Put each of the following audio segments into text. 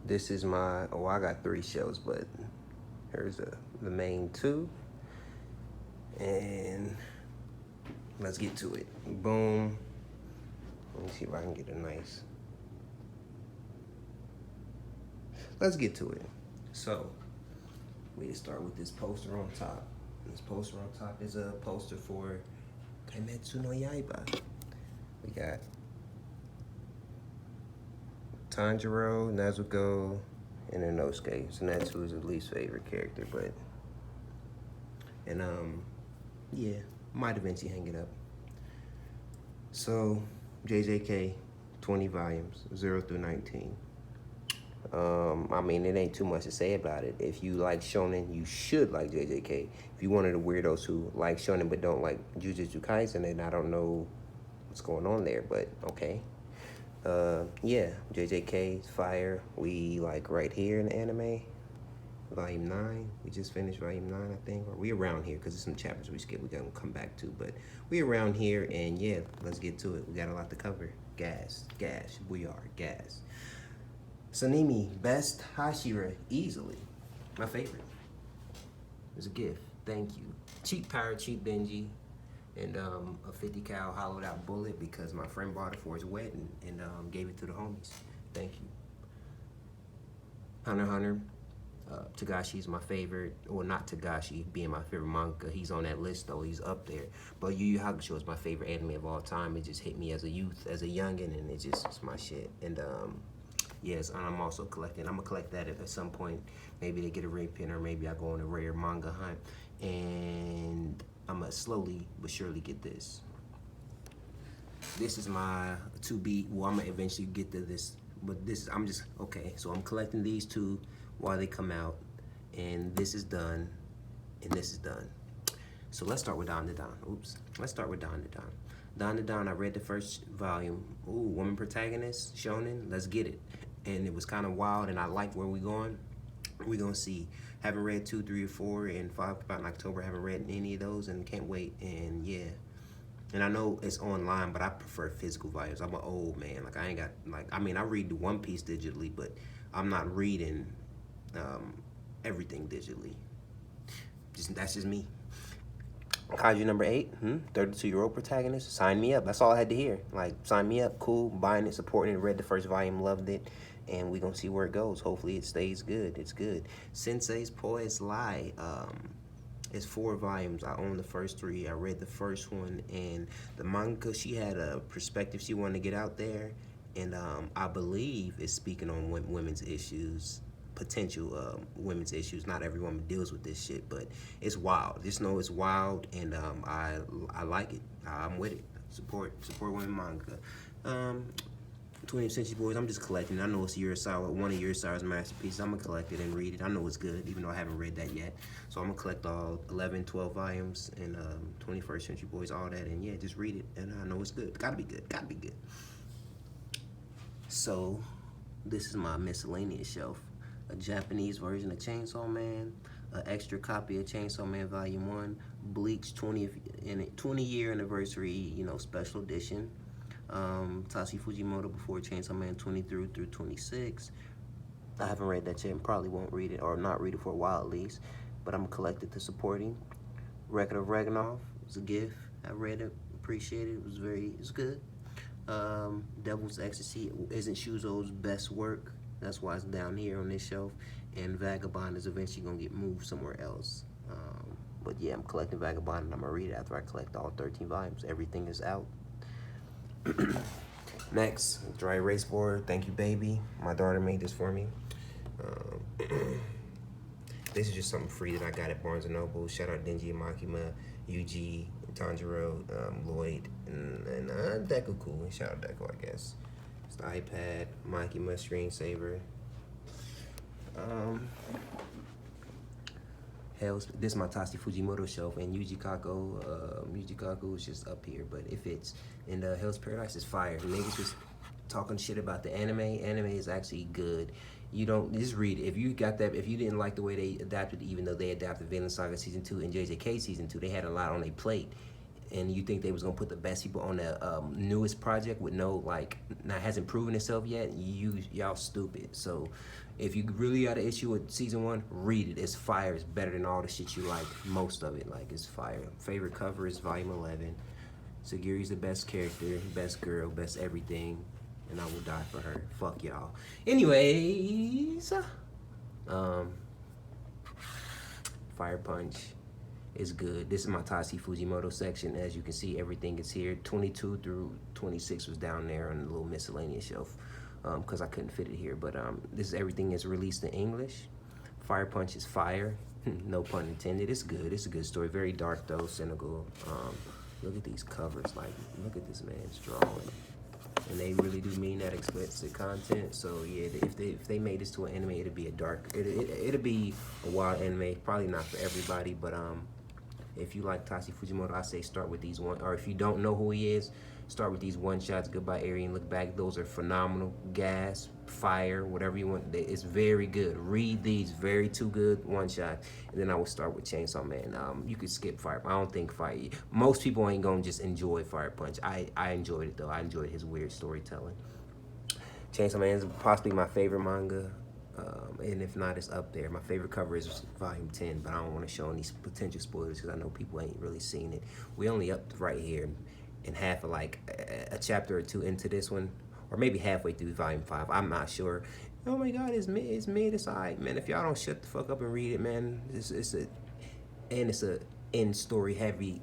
This is my, oh, I got 3 shelves, but here's the main 2. And let's get to it. Boom. Let me see if I can get a nice. Let's get to it. So, we start with this poster on top. This poster on top is a poster for Kimetsu no Yaiba. We got Tanjiro, Nezuko, and Inosuke. So Natsu is his least favorite character, but yeah, might eventually hang it up. So JJK, 20 volumes, 0 through 19. I mean, it ain't too much to say about it. If you like shonen, you should like JJK. If you one of the weirdos who like shonen but don't like Jujutsu Kaisen, then I don't know what's going on there, but okay. Yeah, JJK is fire. We like right here in the anime, volume 9. We just finished volume 9, I think, or we around here because there's some chapters we skipped. We gotta come back to, but we around here, and yeah, let's get to it. We got a lot to cover. Gas, gas. We are gas. Sanemi, best Hashira, easily. My favorite. It's a gift. Thank you. Cheap Power, cheap Benji, and a 50 cal hollowed out bullet because my friend bought it for his wedding and gave it to the homies. Thank you. Hunter x Hunter, Tagashi is my favorite, or not Tagashi being my favorite manga. He's on that list though. He's up there. But Yu Yu Hakusho is my favorite anime of all time. It just hit me as a youth, as a youngin, and it's my shit. And yes, and I'm also collecting. I'm gonna collect that at some point. Maybe they get a rare pin, or maybe I go on a rare manga hunt, and I'm gonna slowly but surely get this. This is my to be. Well, I'm gonna eventually get to this, but this is, I'm just okay. So I'm collecting these 2 while they come out, and this is done, and this is done. So let's start with Don to Don. Oops. Let's start with Don to Don. Don to Don, I read the first volume. Ooh, woman protagonist, shonen, let's get it. And it was kind of wild, and I like where we going. We're gonna see. Haven't read 2, 3, or 4, and 5 about in October. Haven't read any of those, and can't wait. And yeah, and I know it's online, but I prefer physical volumes. I'm an old man. Like I ain't got I mean, I read the One Piece digitally, but I'm not reading everything digitally. That's just me. Kaiju number 8, 32-year-old protagonist. Sign me up. That's all I had to hear. Like, sign me up. Cool. Buying it, supporting it. Read the first volume, loved it. And we're going to see where it goes. Hopefully it stays good. It's good. Sensei's Poet's Lie. It's 4 volumes. I own the first 3. I read the first one. And the manga, she had a perspective she wanted to get out there. And I believe it's speaking on women's issues. Potential women's issues. Not every woman deals with this shit, but it's wild. Just know it's wild, and I like it. I'm with it. Support women manga. 20th Century Boys, I'm just collecting. I know it's one of Urisawa's masterpieces. I'm gonna collect it and read it. I know it's good, even though I haven't read that yet. So I'm gonna collect all 11, 12 volumes and 21st Century Boys, all that, and yeah, just read it. And I know it's good. Gotta be good. Gotta be good. So this is my miscellaneous shelf. A Japanese version of Chainsaw Man, an extra copy of Chainsaw Man Volume 1, Bleach 20-year anniversary, special edition. Tashi Fujimoto before Chainsaw Man 23 through 26. I haven't read that yet and probably won't read it, or not read it for a while at least, but I'm collected to supporting. Record of Ragnarok was a gift. I read it, appreciated it. It's good. Devil's Ecstasy isn't Shuzo's best work. That's why it's down here on this shelf. And Vagabond is eventually going to get moved somewhere else. But yeah, I'm collecting Vagabond, and I'm going to read it after I collect all 13 volumes. Everything is out. Next, Dry Erase Board. Thank you, baby. My daughter made this for me. This is just something free that I got at Barnes & Noble. Shout out Denji, Makima, Yuji, Tanjiro, Lloyd, and Deku Cool. Shout out Deku, I guess. It's the iPad, Makima screensaver. This is my Tashi Fujimoto shelf, and Yuji Kaku is just up here, but it fits. And Hell's Paradise is fire. Niggas just talking shit about the anime. Anime is actually good. You don't just read it. If you didn't like the way they adapted, even though they adapted Vinland Saga Season 2 and JJK Season 2, they had a lot on their plate. and you think they was gonna put the best people on the newest project with no like, not hasn't proven itself yet, y'all stupid. So if you really got an issue with season 1, read it. It's fire. It's better than all the shit you like. Most of it, like, it's fire. Favorite cover is volume 11. Sagiri's the best character, best girl, best everything, and I will die for her. Fuck y'all. Anyways, Fire Punch is good. This is my Tashi Fujimoto section. As you can see, everything is here. 22 through 26 was down there on the little miscellaneous shelf because I couldn't fit it here. But this is everything is released in English. Fire Punch is fire. No pun intended. It's good. It's a good story. Very dark though, cynical. Look at these covers. Like, look at this man's drawing. And they really do mean that explicit content. So yeah, if they made this to an anime, it'd be a dark, it'd be a wild anime. Probably not for everybody, but if you like Tashi Fujimoto, I say start with these one. Or if you don't know who he is, start with these one shots. Goodbye, Aryan. Look back. Those are phenomenal. Gas, fire, whatever you want. It's very good. Read these. Very too good. One shot. And then I will start with Chainsaw Man. You could skip Fire. I don't think Fire. Most people ain't gonna just enjoy Fire Punch. I enjoyed it though. I enjoyed his weird storytelling. Chainsaw Man is possibly my favorite manga. And if not, it's up there. My favorite cover is volume 10, but I don't want to show any potential spoilers because I know people ain't really seen it. We only up right here in half of like a chapter or two into this one, or maybe halfway through volume 5. I'm not sure. Oh my God, it's mid. It's alright, man. If y'all don't shut the fuck up and read it, man, it's a end story heavy.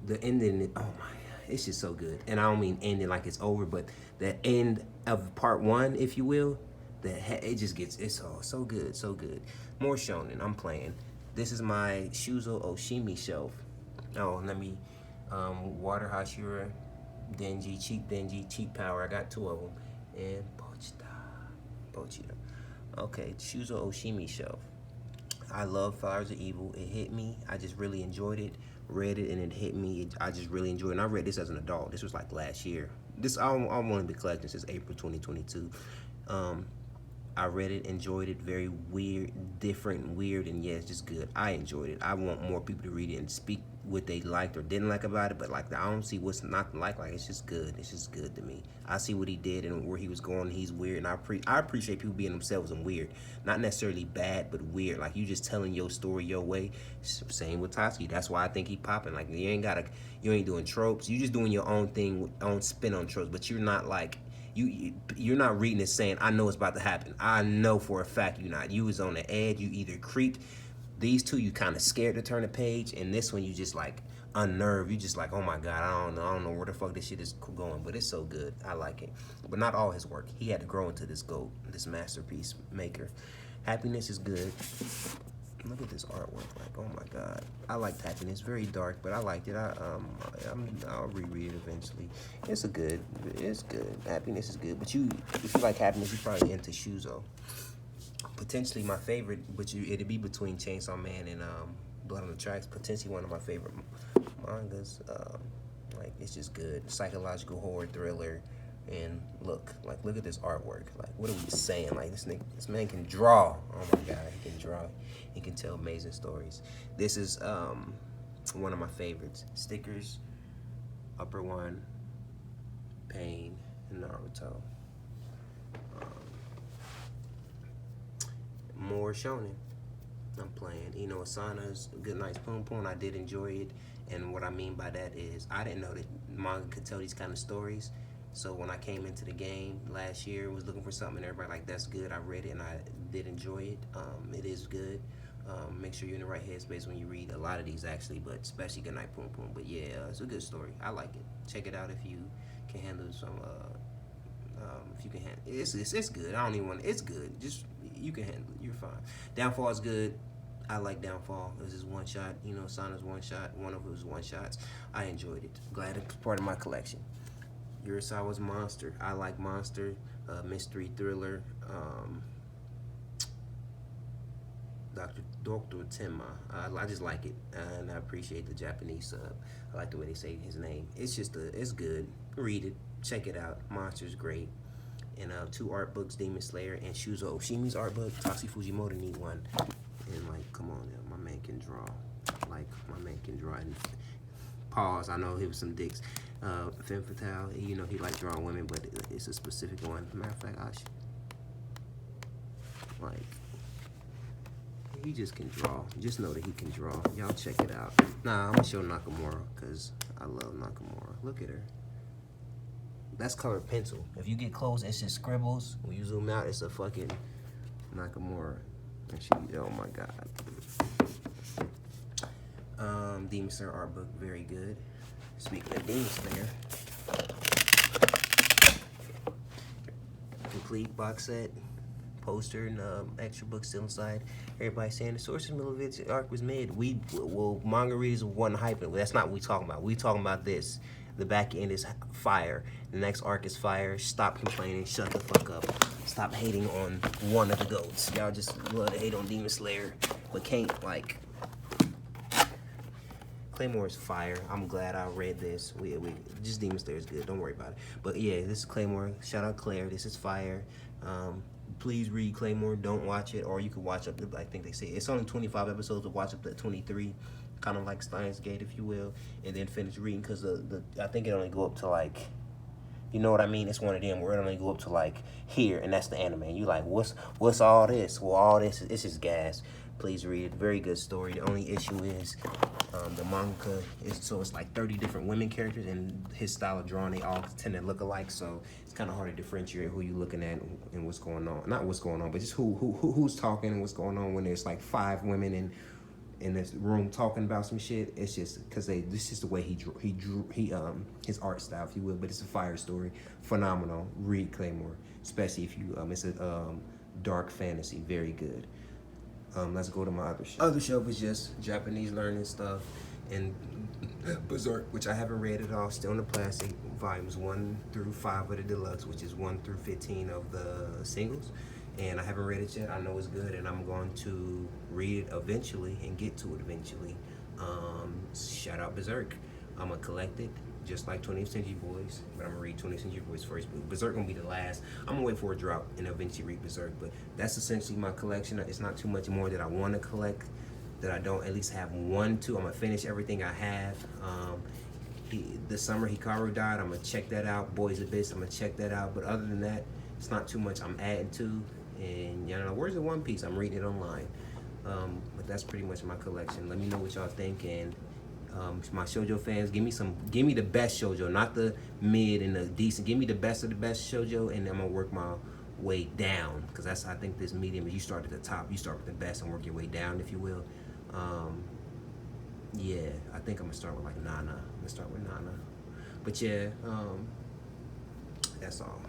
The ending, oh my God, it's just so good. And I don't mean ending like it's over, but the end of part 1, if you will. It just gets, it's all so good, so good. More shonen, I'm playing. This is my Shuzo Oshimi shelf. Oh, let me, Water Hashira, Denji, Cheap Power. I got 2 of them. And Pochita. Okay, Shuzo Oshimi shelf. I love Flowers of Evil. It hit me. I just really enjoyed it. Read it and it hit me. I just really enjoyed it. And I read this as an adult. This was like last year. I've only been collecting since April 2022. I read it, enjoyed it, very weird, different, weird, and yeah, it's just good. I enjoyed it. I want more people to read it and speak what they liked or didn't like about it, but like I don't see what's not to like it's just good. It's just good to me. I see what he did and where he was going. He's weird, and I appreciate people being themselves and weird. Not necessarily bad, but weird. Like you just telling your story your way. Same with Tatsuki. That's why I think he popping. Like you ain't doing tropes. You just doing your own thing, own spin on tropes, but you're not like, you're not reading it saying, I know it's about to happen. I know for a fact you're not. You was on the edge. You either creeped. These two, you kind of scared to turn the page. And this one, you just like unnerved. You just like, oh my God, I don't know where the fuck this shit is going. But it's so good. I like it. But not all his work. He had to grow into this GOAT, this masterpiece maker. Happiness is good. Look at this artwork, like, oh my God. I liked Happiness, very dark, but I liked it. I'll reread it eventually. It's good. Happiness is good, but if you like Happiness, you probably into Shuzo. Potentially my favorite, but it'd be between Chainsaw Man and Blood on the Tracks. Potentially one of my favorite mangas. Like it's just good, psychological horror thriller. And look at this artwork. Like, what are we saying? Like, this man can draw. Oh my God, he can draw. He can tell amazing stories. This is one of my favorites. Stickers, Upper One, Pain, and Naruto. More shonen. I'm playing. Asana's Good Night's Poom Poom. I did enjoy it. And what I mean by that is I didn't know that manga could tell these kind of stories. So when I came into the game last year, was looking for something, and everybody like, that's good. I read it and I did enjoy it. It is good. Make sure you're in the right headspace when you read a lot of these actually, but especially Good Night Poom Poom. But yeah, it's a good story. I like it. Check it out if you can handle some. If you can handle it's good. I don't even want. It's good. Just you can handle it. You're fine. Downfall is good. I like Downfall. It was just one shot. Sana's one shot. One of it was one shots. I enjoyed it. Glad it's part of my collection. Urasawa's Monster. I like Monster, mystery thriller. Dr. Tenma. I just like it, and I appreciate the Japanese sub. I like the way they say his name. It's just it's good. Read it. Check it out. Monster's great. And 2 art books, Demon Slayer and Shuzo Oshimi's art book. Tashi Fujimoto need one. And like, come on, now, my man can draw. Like, my man can draw. And Pause. I know he was some dicks. Femme Fatale. You know he like drawing women, but it's a specific one. Matter of fact, like he just can draw. Just know that he can draw. Y'all check it out. Nah, I'm gonna show Nakamura because I love Nakamura. Look at her. That's colored pencil. If you get close, it's just scribbles. When you zoom out, it's a fucking Nakamura. And she, oh my god. Demon Slayer art book, very good. Speaking of Demon Slayer, complete box set, poster, and extra book still inside. Everybody saying the sources Milovic arc was made. Well, manga readers wasn't hyping. That's not what we talking about. We talking about this. The back end is fire. The next arc is fire. Stop complaining. Shut the fuck up. Stop hating on one of the goats. Y'all just love to hate on Demon Slayer, but can't, like. Claymore is fire. I'm glad I read this. We just Demon Slayer is good. Don't worry about it. But yeah, this is Claymore. Shout out Claire. This is fire. Please read Claymore. Don't watch it, or you can watch up to, I think they say it's only 25 episodes, to watch up to 23, kind of like Steins Gate, if you will, and then finish reading because I think it only go up to like, you know what I mean? It's one of them where it only go up to like here, and that's the anime. And you like, what's all this? Well, all this it's just gas. Please read it. Very good story. The only issue is the manga is, so it's like 30 different women characters, and his style of drawing, they all tend to look alike, so it's kind of hard to differentiate who you're looking at and what's going on. Not what's going on, but just who's talking and what's going on when there's like 5 women in this room talking about some shit. It's just because this is the way he drew his art style, if you will. But it's a fire story, phenomenal. Read Claymore, especially if you it's a dark fantasy, very good. Let's go to my other show. Other show was just Japanese learning stuff, and Berserk, which I haven't read at all. Still in the plastic, volumes 1 through 5 of the deluxe, which is 1 through 15 of the singles. And I haven't read it yet. I know it's good, and I'm going to read it eventually and get to it eventually. Shout out Berserk. I'm gonna collect it, just like 20th Century Boys, but I'm gonna read 20th Century Boys first. But Berserk gonna be the last. I'm gonna wait for a drop and eventually read Berserk. But that's essentially my collection. It's not too much more that I want to collect, that I don't at least have 1, 2. I'm gonna finish everything I have. The summer Hikaru died. I'm gonna check that out. Boys Abyss. I'm gonna check that out. But other than that, it's not too much I'm adding to. And you know, where's the One Piece? I'm reading it online. But that's pretty much my collection. Let me know what y'all think, and my shoujo fans, give me the best shoujo, not the mid and the decent. Give me the best of the best shoujo, and I'm gonna work my way down, because that's, I think this medium is, you start at the top, you start with the best and work your way down, if you will. Yeah, I think I'm gonna start with like Nana. I'm gonna start with Nana. But yeah, that's all.